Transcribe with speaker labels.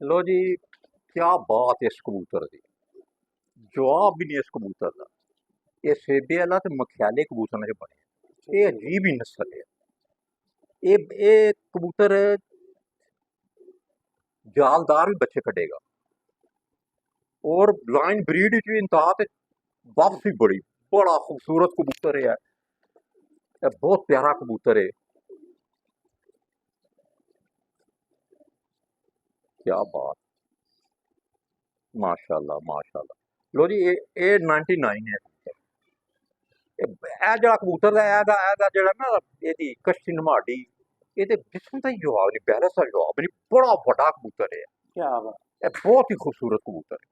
Speaker 1: लो जी, क्या बात है इस कबूतर दी। जवाब भी नहीं इस कबूतर का। ये सेबे आला ते मखियाले कबूतर ने बने। ये अजीब ही नस्ल है। ये कबूतर जालदार भी बच्चे कटेगा और लाइन ब्रीड च भी इंतहा ते वापसी बड़ी बड़ा खूबसूरत कबूतर है। ये बहुत प्यारा कबूतर है। क्या बात, माशाल्लाह माशाल्लाह। लो जी, ये 99 है। ਇਹ ਜਿਹੜਾ ਕਬੂਤਰ ਦਾ ਇਹਦਾ ਜਿਹੜਾ ਨਾ ਇਹਦੀ ਕਸ਼ਤੀ ਨਮਾਡੀ, ਇਹਦੇ ਜਿਸਮ ਦਾ ਹੀ ਜਵਾਬ ਨਹੀਂ, ਬੈਲੈਂਸ ਦਾ ਜਵਾਬ ਨਹੀਂ। ਬੜਾ ਵੱਡਾ ਕਬੂਤਰ ਹੈ।
Speaker 2: क्या बात।
Speaker 1: ਇਹ ਬਹੁਤ ਹੀ ਖੂਬਸੂਰਤ ਕਬੂਤਰ ਹੈ।